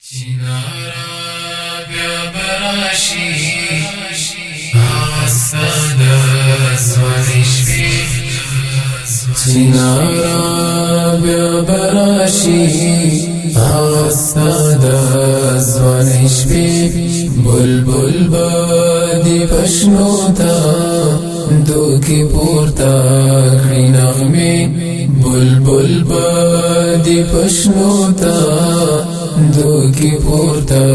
چنارا بیا براشی آساد زوانشوی چنارا بیا براشی آساد زوانشوی بلبل بادی پشنوتا دوکی پورتا کری نغمی بلبل بادی پشنوتا دوکی پورتا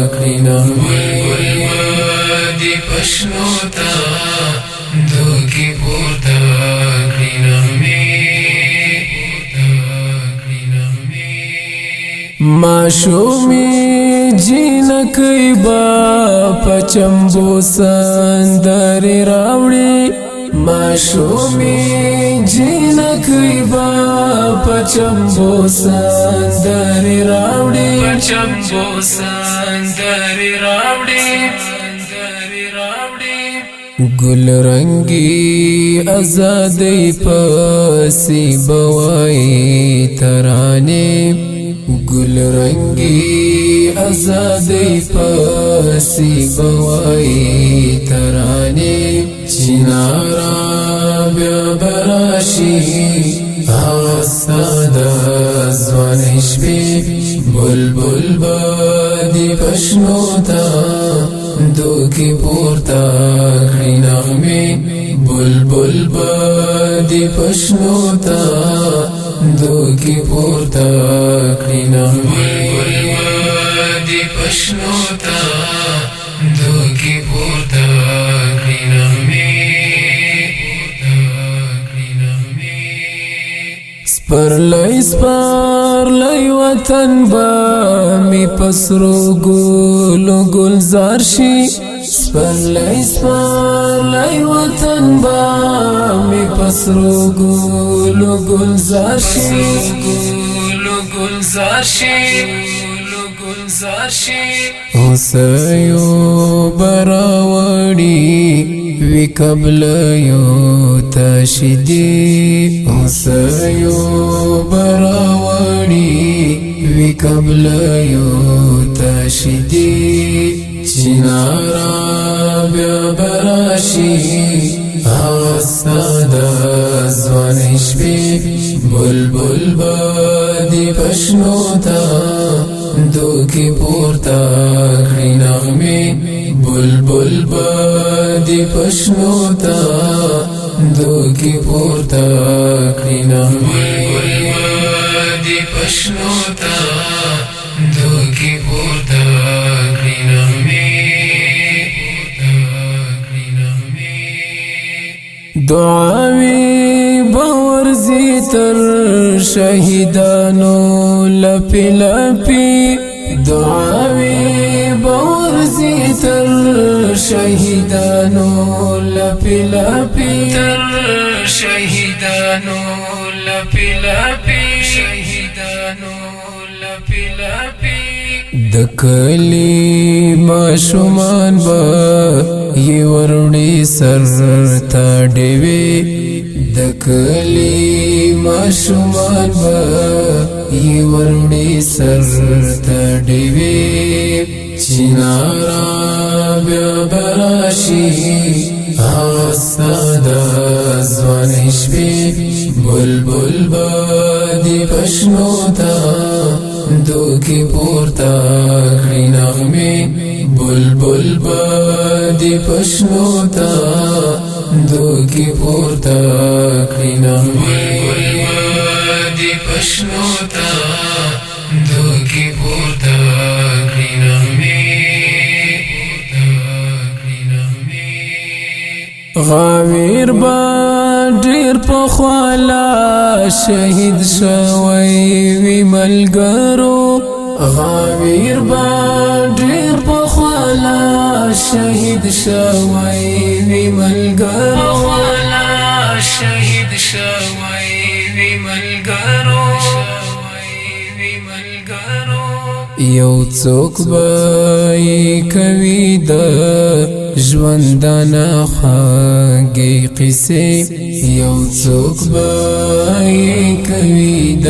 کری نغمی بادی پشنوتا دوکی پورتا کری نغمی معشومی جینکی با پچمبو سندری راوڑی معشومی جینکی با پچمبو سندری راوڑی پچمبو سندری راوڑی گل رنگی ازادی پسی بوائی ترانی گل رنگی ازادی پسی بوائی ترانی چنارا بیا براشی آساد زوانشوی بلبل بادی پشنوتا دوکی پورتا کری نغمی بلبل بادی پشنوتا دوکی پورتا کری نغمی بادی پشنوتا دوکی پورتا کری نغمی سپرلی وطن با می پسرو گلو گلزار شي سپرلی وطن با می پسرو گلو گلزار شي اوسيو براوړي وی قبل یو تشدی اوسيو براوړي وی قبل یو تشدی چنارا بیا براشي آساد زوانشوی بلبل بادی پشنوتا دوکی پورتا کری نغمی بلبل بادی پشنوتا دوکی پورتا کری نغمی بادی پشنوتا دوکی پورتا کری نغمی دعاوی باورزی تر شهیدانو لپی لپی دعاوی باورزی تر شهیدانو لپی لپی تر شهیدانو لپی لپی شهیدانو لپی لپی دکلی ماشومان با یہ ورڑی سر تا ڈیوی دکلی ماشومان با یہ ورڑی سر تا ڈیوی چنارا بیا براشی آساد زوانشوی بلبل بادی پشنوتا دوکی پورتا کری نغمی بلبل بادی پشنوتا دوکی پورتا کری نغمی بادی پشنوتا دوکی پورتا کری نغمی غاویر با ډیر پخوالا شهید شوی وی ملګرو غاویر با ډیر پخوالا شهید شوی وی ملګرو شهید شوی وی ملګرو یو څوک به کوي د ژوندانه خوږې قصې یو څوک به کوي د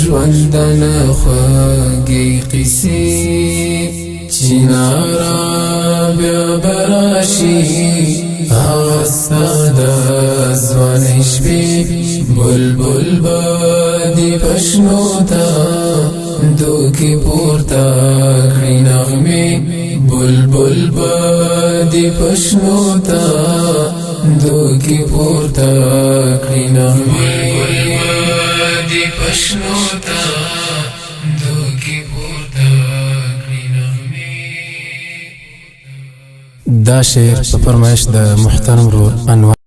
ژوندنه خوږې قصې چې نارا بیا براشي هغه ستا د ځوانۍ شپې بلبل به دې په شنو ته دوکې پورته کړي نغمې بلبل به دې په شنو ته دوکې پورته کړي نغمې دې په شنو ته دوکې پورته کړي نغمې. دا شعر په فرمایش د محترم ورور انور